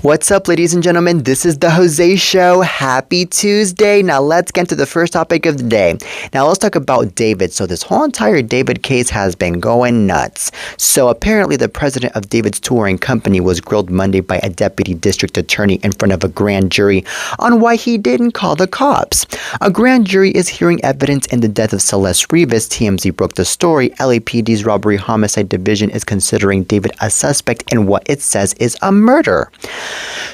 What's up, ladies and gentlemen? This is the Jose Show. Happy Tuesday. Now, let's get to the first topic of the day. Now, let's talk about David. So, this whole entire David case has been going nuts. So, apparently, the president of David's touring company was grilled Monday by a deputy district attorney in front of a grand jury on why he didn't call the cops. A grand jury is hearing evidence in the death of Celeste Rivas. TMZ broke the story. LAPD's robbery homicide division is considering David a suspect in what it says is a murder.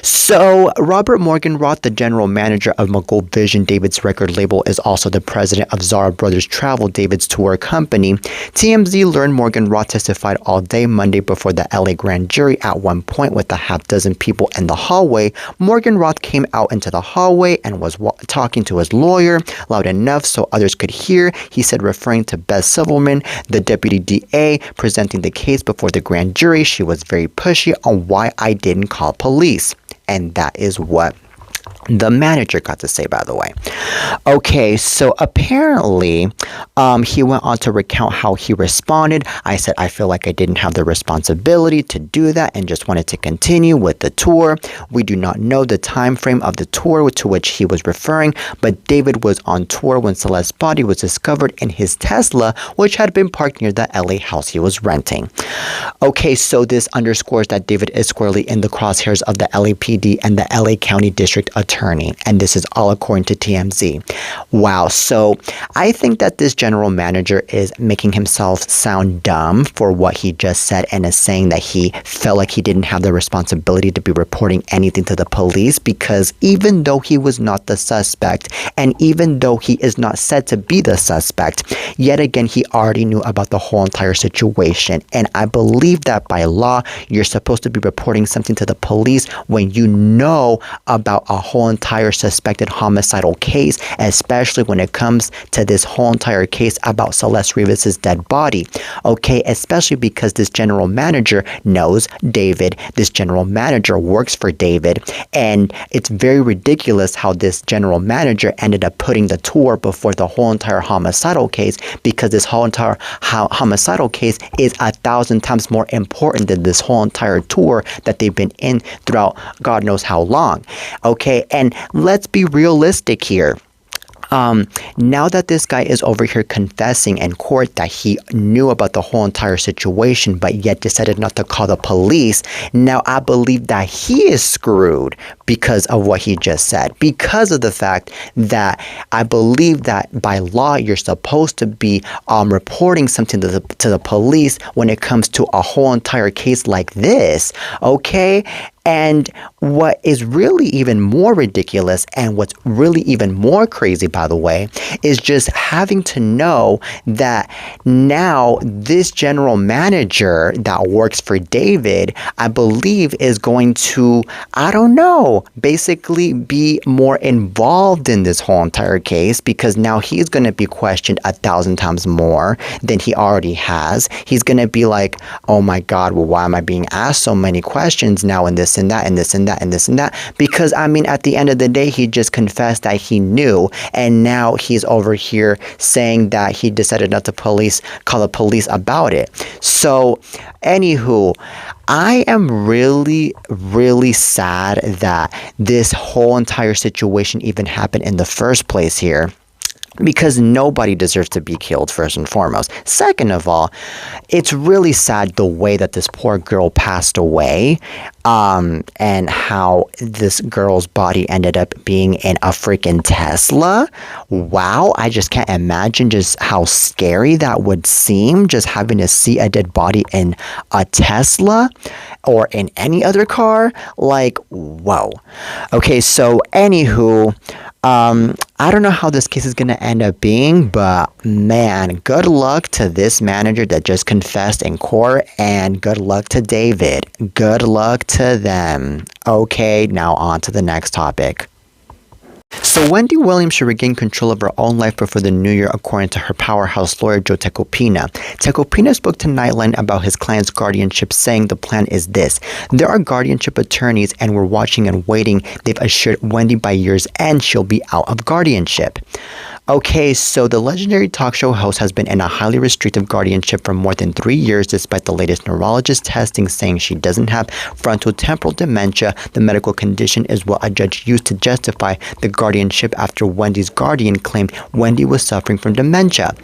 So, Robert Morgenroth, the general manager of Mogul Vision, David's record label, is also the president of Zara Brothers Travel, David's tour company. TMZ learned Morgenroth testified all day Monday before the LA grand jury. At one point, with a half dozen people in the hallway, Morgenroth came out into the hallway and was talking to his lawyer loud enough so others could hear. He said, referring to Beth Silverman, the deputy DA presenting the case before the grand jury, she was very pushy on why I didn't call police. And that is what the manager got to say, by the way. Okay, so apparently, he went on to recount how he responded. I said, I feel like I didn't have the responsibility to do that and just wanted to continue with the tour. We do not know the time frame of the tour to which he was referring, but David was on tour when Celeste's body was discovered in his Tesla, which had been parked near the LA house he was renting. Okay, so this underscores that David is squarely in the crosshairs of the LAPD and the LA County District Attorney, and this is all according to TMZ. Wow, so I think that this general manager is making himself sound dumb for what he just said and is saying that he felt like he didn't have the responsibility to be reporting anything to the police, because even though he was not the suspect and even though he is not said to be the suspect, yet again he already knew about the whole entire situation. And I believe that by law you're supposed to be reporting something to the police when you know about a whole entire suspected homicidal case, especially when it comes to this whole entire case about Celeste Rivas' dead body. Okay, especially because this general manager knows David. This general manager works for David, and it's very ridiculous how this general manager ended up putting the tour before the whole entire homicidal case, because this whole entire homicidal case is 1,000 times more important than this whole entire tour that they've been in throughout God knows how long. Okay, and let's be realistic here. Now that this guy is over here confessing in court that he knew about the whole entire situation but yet decided not to call the police, now I believe that he is screwed because of what he just said, because of the fact that I believe that by law you're supposed to be reporting something to the police when it comes to a whole entire case like this, okay? And what is really even more ridiculous and what's really even more crazy, by the way, is just having to know that now this general manager that works for David, I believe, is going to, I don't know, basically be more involved in this whole entire case, because now he's going to be questioned 1,000 times more than he already has. He's going to be like, oh my God, well, why am I being asked so many questions now and this and that and this and that and this and that? Because I mean, at the end of the day, he just confessed that he knew, and now he's over here saying that he decided not to call the police about it. So anywho, I am really, really sad that this whole entire situation even happened in the first place here, because nobody deserves to be killed, first and foremost. Second of all, it's really sad the way that this poor girl passed away, and how this girl's body ended up being in a freaking Tesla. Wow, I just can't imagine just how scary that would seem, just having to see a dead body in a Tesla or in any other car. Like, whoa. Okay, so anywho, I don't know how this case is going to end up being, but man, good luck to this manager that just confessed in court, and good luck to David. Good luck to them. Okay, now on to the next topic. So Wendy Williams should regain control of her own life before the new year, according to her powerhouse lawyer, Joe Tecopina. Tecopina spoke to Nightline about his client's guardianship, saying the plan is this. There are guardianship attorneys and we're watching and waiting. They've assured Wendy by year's end she'll be out of guardianship. Okay, so the legendary talk show host has been in a highly restrictive guardianship for more than 3 years, despite the latest neurologist testing saying she doesn't have frontotemporal dementia. The medical condition is what a judge used to justify the guardianship after Wendy's guardian claimed Wendy was suffering from dementia.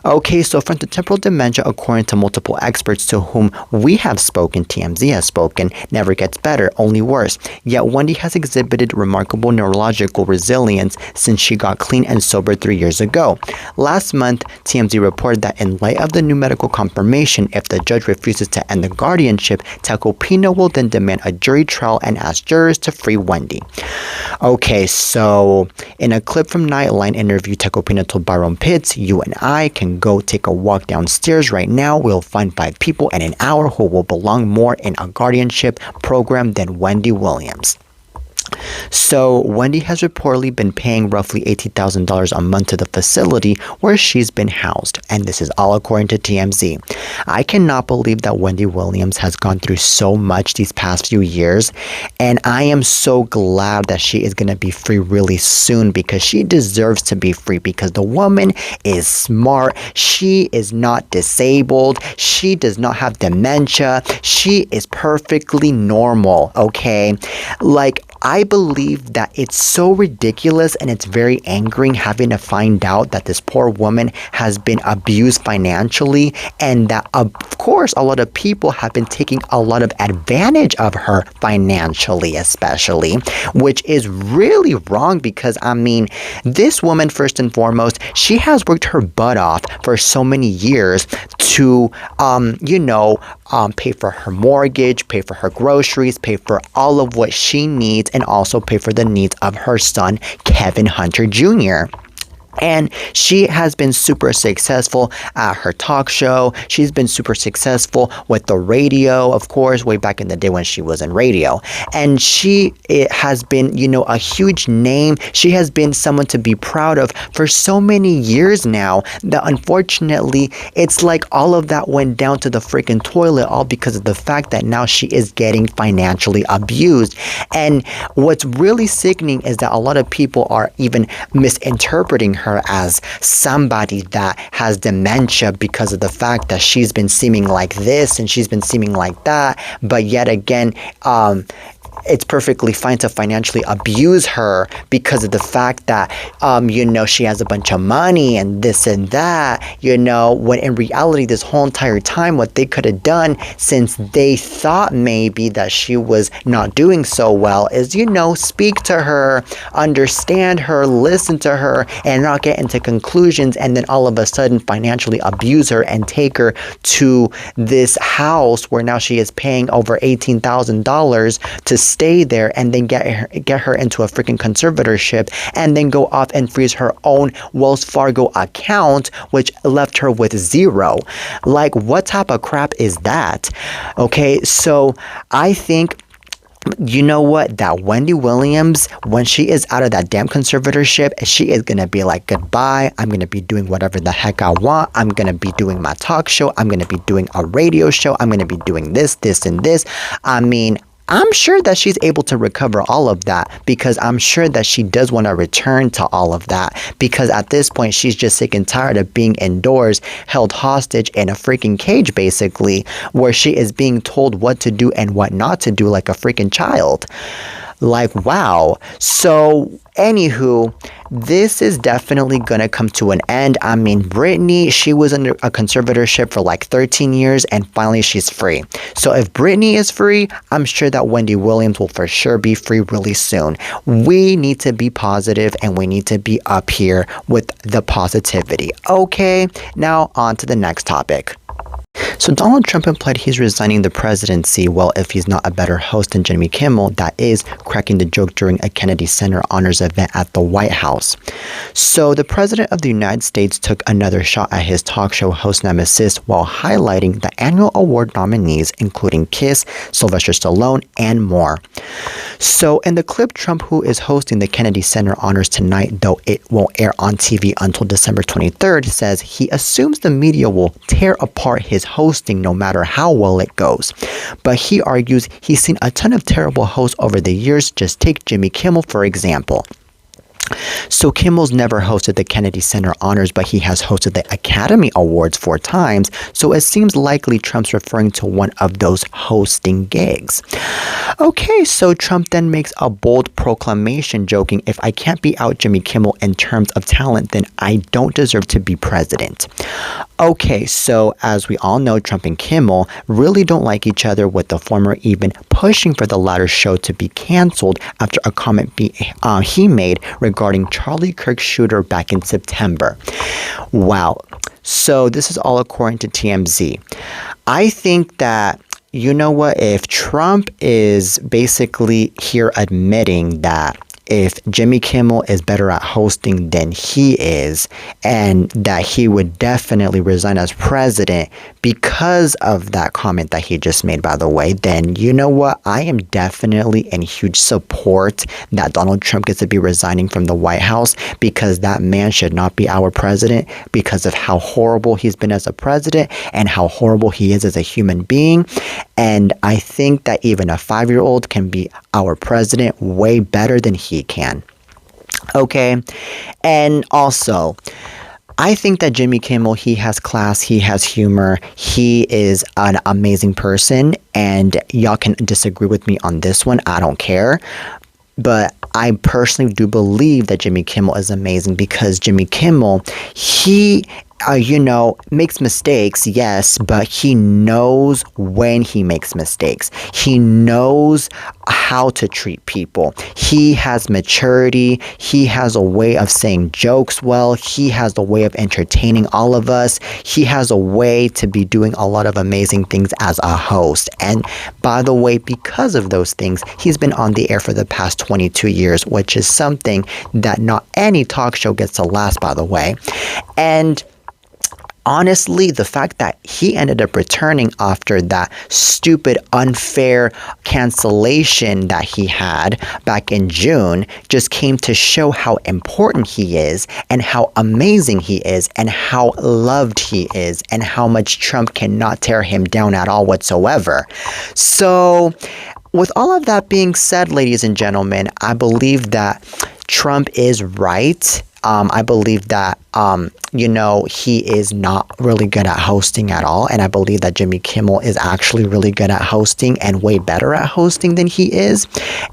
Okay, so frontotemporal dementia, according to multiple experts to whom we have spoken, TMZ has spoken, never gets better, only worse. Yet Wendy has exhibited remarkable neurological resilience since she got clean and sober 3 years ago. Last month, TMZ reported that in light of the new medical confirmation, if the judge refuses to end the guardianship, Tacopina will then demand a jury trial and ask jurors to free Wendy. Okay, so in a clip from Nightline interview, Tacopina told Byron Pitts, "You and I can go take a walk downstairs right now. We'll find 5 people in an hour who will belong more in a guardianship program than Wendy Williams." So, Wendy has reportedly been paying roughly $80,000 a month to the facility where she's been housed, and this is all according to TMZ. I cannot believe that Wendy Williams has gone through so much these past few years, and I am so glad that she is going to be free really soon because she deserves to be free because the woman is smart, she is not disabled, she does not have dementia, she is perfectly normal, okay? Like, I believe that it's so ridiculous and it's very angering having to find out that this poor woman has been abused financially and that, of course, a lot of people have been taking a lot of advantage of her financially, especially, which is really wrong because, I mean, this woman, first and foremost, she has worked her butt off for so many years to, pay for her mortgage, pay for her groceries, pay for all of what she needs, and also pay for the needs of her son, Kevin Hunter Jr. And she has been super successful at her talk show. She's been super successful with the radio, of course, way back in the day when she was in radio. And it has been, a huge name. She has been someone to be proud of for so many years now that unfortunately, it's like all of that went down to the freaking toilet all because of the fact that now she is getting financially abused. And what's really sickening is that a lot of people are even misinterpreting her as somebody that has dementia because of the fact that she's been seeming like this and she's been seeming like that, but yet again, it's perfectly fine to financially abuse her because of the fact that, she has a bunch of money and this and that, when in reality, this whole entire time, what they could have done since they thought maybe that she was not doing so well is, speak to her, understand her, listen to her, and not get into conclusions and then all of a sudden financially abuse her and take her to this house where now she is paying over $18,000 to stay there and then get her into a freaking conservatorship and then go off and freeze her own Wells Fargo account, which left her with zero. Like, what type of crap is that? Okay, so I think that Wendy Williams, when she is out of that damn conservatorship, she is going to be like, goodbye. I'm going to be doing whatever the heck I want. I'm going to be doing my talk show. I'm going to be doing a radio show. I'm going to be doing this, and this. I mean, I'm sure that she's able to recover all of that because I'm sure that she does want to return to all of that because at this point she's just sick and tired of being indoors, held hostage in a freaking cage basically, where she is being told what to do and what not to do like a freaking child. Like, wow. So, anywho, this is definitely going to come to an end. I mean, Britney, she was under a conservatorship for like 13 years and finally she's free. So if Britney is free, I'm sure that Wendy Williams will for sure be free really soon. We need to be positive and we need to be up here with the positivity. Okay, now on to the next topic. So Donald Trump implied he's resigning the presidency. Well, if he's not a better host than Jimmy Kimmel, that is cracking the joke during a Kennedy Center honors event at the White House. So the president of the United States took another shot at his talk show host nemesis while highlighting the annual award nominees, including Kiss, Sylvester Stallone, and more. So in the clip, Trump, who is hosting the Kennedy Center honors tonight, though it won't air on TV until December 23rd, says he assumes the media will tear apart his hosting no matter how well it goes. But he argues he's seen a ton of terrible hosts over the years. Just take Jimmy Kimmel, for example. So Kimmel's never hosted the Kennedy Center Honors, but he has hosted the Academy Awards 4 times, so it seems likely Trump's referring to one of those hosting gigs. Okay, so Trump then makes a bold proclamation joking, if I can't beat out Jimmy Kimmel in terms of talent, then I don't deserve to be president. Okay, so as we all know, Trump and Kimmel really don't like each other, with the former even pushing for the latter's show to be canceled after a comment he made regarding Charlie Kirk's shooter back in September. Wow. So this is all according to TMZ. I think that, you know what, if Trump is basically here admitting that if Jimmy Kimmel is better at hosting than he is, and that he would definitely resign as president because of that comment that he just made, by the way, then you know what? I am definitely in huge support that Donald Trump gets to be resigning from the White House, because that man should not be our president because of how horrible he's been as a president and how horrible he is as a human being. And I think that even a 5-year-old can be our president way better than he can. Okay. And also, I think that Jimmy Kimmel, he has class, he has humor, he is an amazing person, and y'all can disagree with me on this one, I don't care. But I personally do believe that Jimmy Kimmel is amazing, because Jimmy Kimmel, he makes mistakes, yes, but he knows when he makes mistakes. He knows how to treat people. He has maturity. He has a way of saying jokes well. He has a way of entertaining all of us. He has a way to be doing a lot of amazing things as a host. And by the way, because of those things, he's been on the air for the past 22 years, which is something that not any talk show gets to last, by the way. And honestly, the fact that he ended up returning after that stupid, unfair cancellation that he had back in June just came to show how important he is, and how amazing he is, and how loved he is, and how much Trump cannot tear him down at all whatsoever. So, with all of that being said, ladies and gentlemen, I believe that Trump is right. I believe that, he is not really good at hosting at all. And I believe that Jimmy Kimmel is actually really good at hosting, and way better at hosting than he is.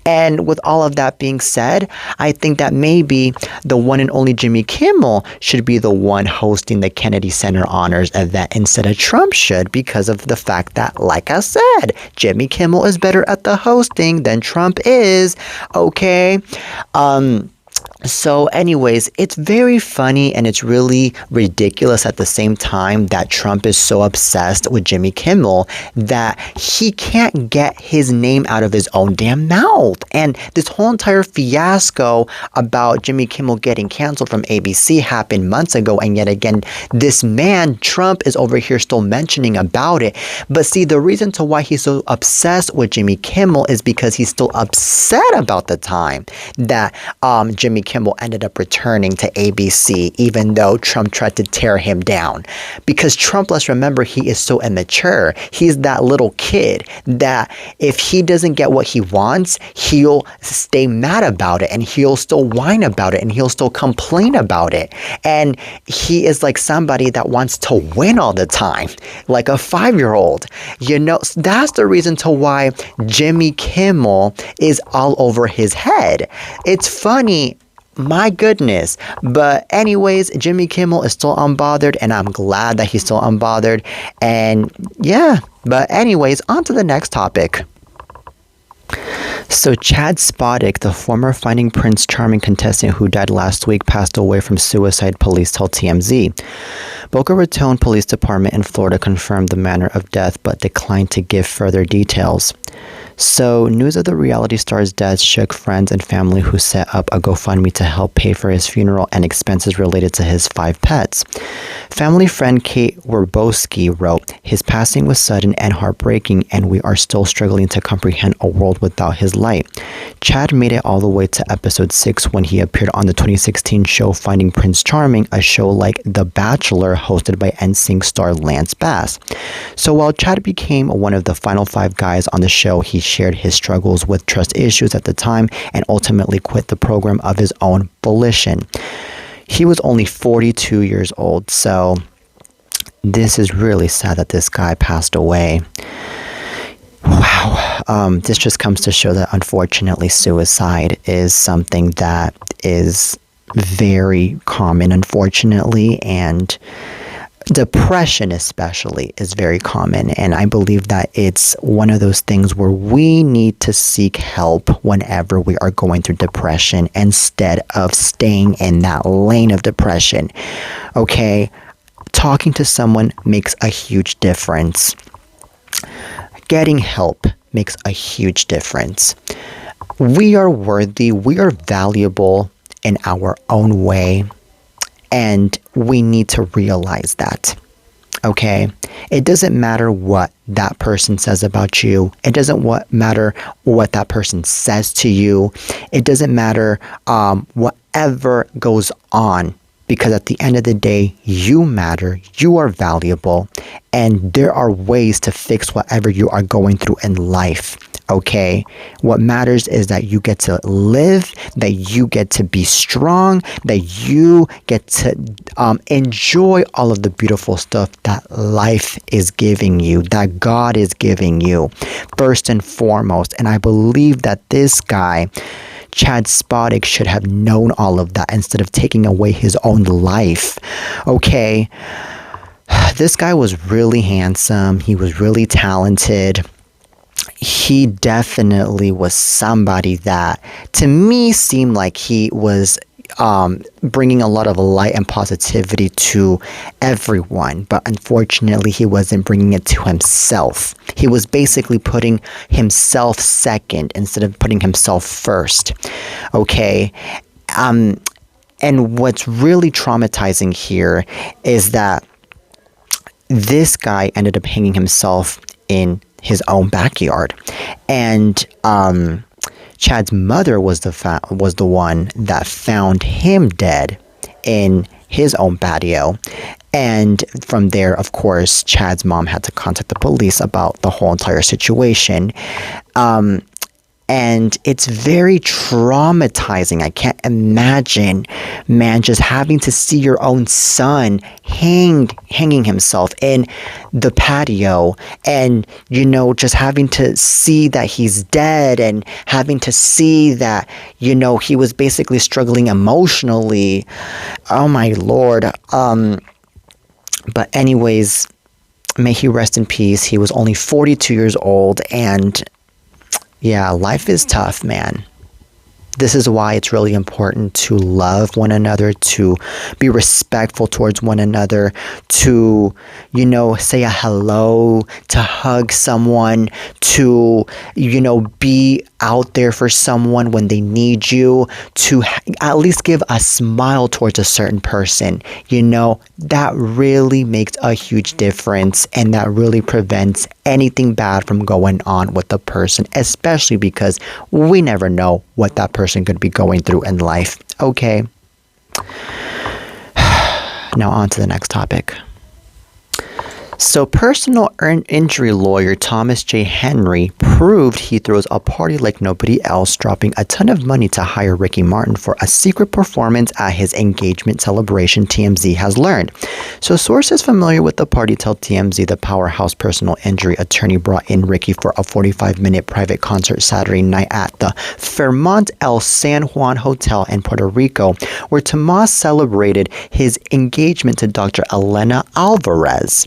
And with all of that being said, I think that maybe the one and only Jimmy Kimmel should be the one hosting the Kennedy Center Honors event instead of Trump should, because of the fact that, like I said, Jimmy Kimmel is better at the hosting than Trump is. Okay. So anyways, it's very funny, and it's really ridiculous at the same time that Trump is so obsessed with Jimmy Kimmel that he can't get his name out of his own damn mouth. And this whole entire fiasco about Jimmy Kimmel getting canceled from ABC happened months ago, and yet again, this man, Trump, is over here still mentioning about it. But see, the reason to why he's so obsessed with Jimmy Kimmel is because he's still upset about the time that Jimmy Kimmel ended up returning to ABC, even though Trump tried to tear him down. Because Trump, let's remember, he is so immature. He's that little kid that if he doesn't get what he wants, he'll stay mad about it, and he'll still whine about it, and he'll still complain about it. And he is like somebody that wants to win all the time, like a 5-year-old. That's the reason to why Jimmy Kimmel is all over his head. It's funny, my goodness. But anyways, Jimmy Kimmel is still unbothered, and I'm glad that he's still unbothered. And yeah, but anyways, on to the next topic. So Chad Spodek, the former Finding Prince Charming contestant who died last week, passed away from suicide, police told TMZ. Boca Raton Police Department in Florida confirmed the manner of death but declined to give further details. So, news of the reality star's death shook friends and family who set up a GoFundMe to help pay for his funeral and expenses related to his 5 pets. Family friend Kate Werbowski wrote, "His passing was sudden and heartbreaking, and we are still struggling to comprehend a world without his light." Chad made it all the way to episode 6 when he appeared on the 2016 show Finding Prince Charming, a show like The Bachelor Bachelor hosted by NSYNC star Lance Bass. So while Chad became one of the final 5 guys on the show, he shared his struggles with trust issues at the time and ultimately quit the program of his own volition. He was only 42 years old, so this is really sad that this guy passed away. Wow. This just comes to show that unfortunately suicide is something that is very common, unfortunately, and depression especially is very common. And I believe that it's one of those things where we need to seek help whenever we are going through depression instead of staying in that lane of depression. Okay? Talking to someone makes a huge difference. Getting help makes a huge difference. We are worthy, we are valuable in our own way, and we need to realize that. Okay? It doesn't matter what that person says about you. It doesn't matter what that person says to you. It doesn't matter whatever goes on. Because at the end of the day, you matter, you are valuable, and there are ways to fix whatever you are going through in life, okay? What matters is that you get to live, that you get to be strong, that you get to enjoy all of the beautiful stuff that life is giving you, that God is giving you, first and foremost. And I believe that this guy, Chad Spodek, should have known all of that instead of taking away his own life. Okay, this guy was really handsome. He was really talented. He definitely was somebody that, to me, seemed like he was bringing a lot of light and positivity to everyone, but unfortunately he wasn't bringing it to himself. He was basically putting himself second instead of putting himself first. Okay, and what's really traumatizing here is that this guy ended up hanging himself in his own backyard, and Chad's mother was the one that found him dead in his own patio. And from there, of course, Chad's mom had to contact the police about the whole entire situation. And it's very traumatizing. I can't imagine, man, just having to see your own son hanging himself in the patio, and, you know, just having to see that he's dead, and having to see that, you know, he was basically struggling emotionally. Oh my Lord. But anyways, may he rest in peace. He was only 42 years old, and yeah, life is tough, man. This is why it's really important to love one another, to be respectful towards one another, to, you know, say a hello, to hug someone, to, you know, be out there for someone when they need you, to at least give a smile towards a certain person. You know, that really makes a huge difference, and that really prevents anything bad from going on with the person, especially because we never know what that person could be going through in life. Okay. Now on to the next topic. So personal injury lawyer Thomas J. Henry proved he throws a party like nobody else, dropping a ton of money to hire Ricky Martin for a secret performance at his engagement celebration, TMZ has learned. So sources familiar with the party tell TMZ the powerhouse personal injury attorney brought in Ricky for a 45-minute private concert Saturday night at the Fairmont El San Juan Hotel in Puerto Rico, where Tomas celebrated his engagement to Dr. Elena Alvarez.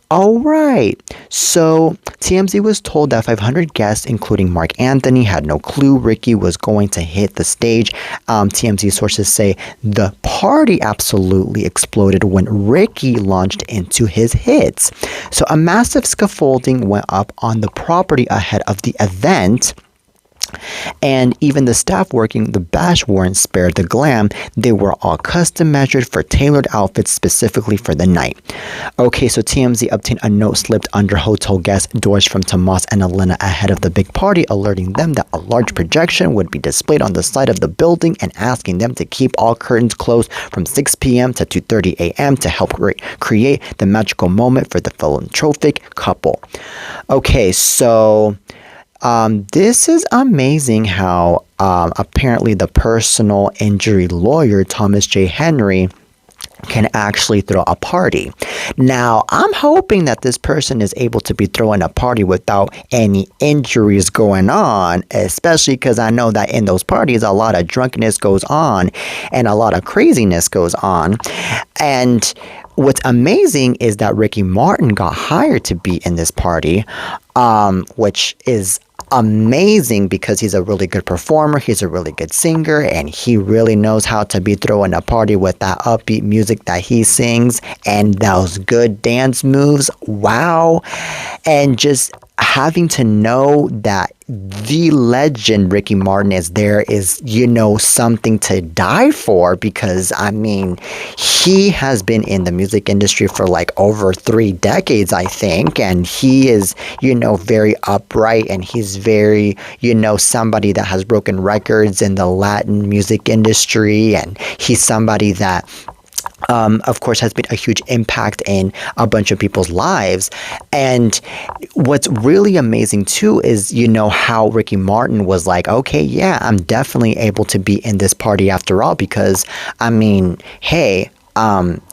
All right, so TMZ was told that 500 guests, including Mark Anthony, had no clue Ricky was going to hit the stage. TMZ sources say the party absolutely exploded when Ricky launched into his hits. So a massive scaffolding went up on the property ahead of the event. And even the staff working the bash weren't spared the glam. They were all custom measured for tailored outfits specifically for the night. Okay, so TMZ obtained a note slipped under hotel guest doors from Tomas and Elena ahead of the big party, alerting them that a large projection would be displayed on the side of the building and asking them to keep all curtains closed from 6 p.m. to 2:30 a.m. to help create the magical moment for the philanthropic couple. Okay, so this is amazing how apparently the personal injury lawyer, Thomas J. Henry, can actually throw a party. Now, I'm hoping that this person is able to be throwing a party without any injuries going on, especially because I know that in those parties, a lot of drunkenness goes on and a lot of craziness goes on. And what's amazing is that Ricky Martin got hired to be in this party, which is amazing because he's a really good performer, he's a really good singer, and he really knows how to be throwing a party with that upbeat music that he sings and those good dance moves. Wow. And just having to know that the legend Ricky Martin is there is, something to die for, because I mean, he has been in the music industry for like over 3 decades, I think, and he is, very upright, and he's very, somebody that has broken records in the Latin music industry, and he's somebody that of course, has been a huge impact in a bunch of people's lives. And what's really amazing too is, how Ricky Martin was like, okay, yeah, I'm definitely able to be in this party after all, because I mean, hey,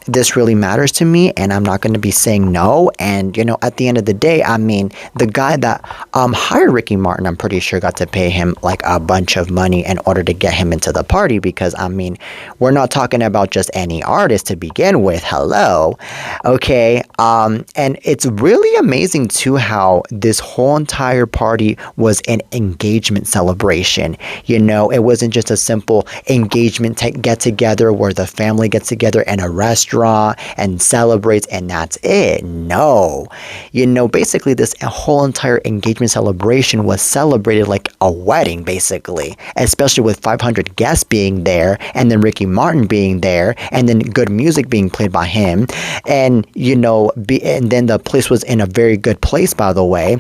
this really matters to me, and I'm not going to be saying no. And, at the end of the day, I mean, the guy that hired Ricky Martin, I'm pretty sure got to pay him like a bunch of money in order to get him into the party, because, I mean, we're not talking about just any artist to begin with. Hello. Okay. And it's really amazing too how this whole entire party was an engagement celebration. It wasn't just a simple engagement get together where the family gets together in a restaurant and celebrates and that's it. No. Basically this whole entire engagement celebration was celebrated like a wedding, basically, especially with 500 guests being there, and then Ricky Martin being there, and then good music being played by him, and and then the place was in a very good place, by the way.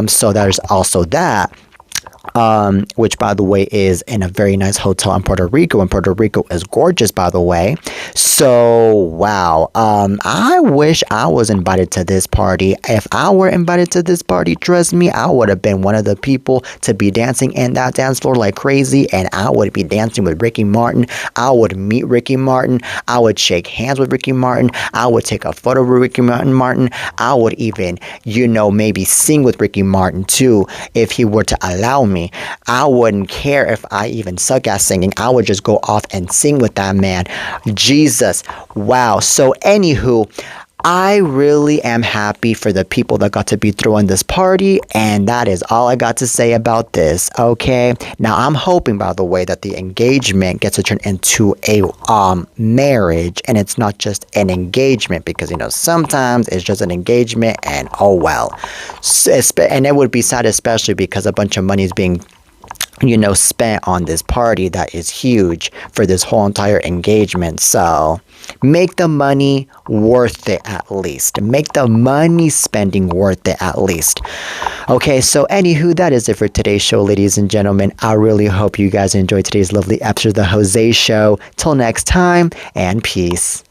So there's also that. Which, by the way, is in a very nice hotel in Puerto Rico, and Puerto Rico is gorgeous, by the way. So, wow. I wish I was invited to this party. If I were invited to this party, trust me, I would have been one of the people to be dancing in that dance floor like crazy, and I would be dancing with Ricky Martin. I would meet Ricky Martin. I would shake hands with Ricky Martin. I would take a photo with Ricky Martin. I would even, maybe sing with Ricky Martin too, if he were to allow me. I wouldn't care if I even suck at singing. I would just go off and sing with that man. Jesus. Wow. So anywho, I really am happy for the people that got to be throwing this party, and that is all I got to say about this. Okay. Now I'm hoping, by the way, that the engagement gets to turn into a marriage, and it's not just an engagement, because sometimes it's just an engagement and oh well. And it would be sad, especially because a bunch of money is being spent on this party that is huge for this whole entire engagement. So make the money worth it at least. Make the money spending worth it at least. Okay, so anywho, that is it for today's show, ladies and gentlemen. I really hope you guys enjoyed today's lovely episode of The Jose Show. Till next time, and peace.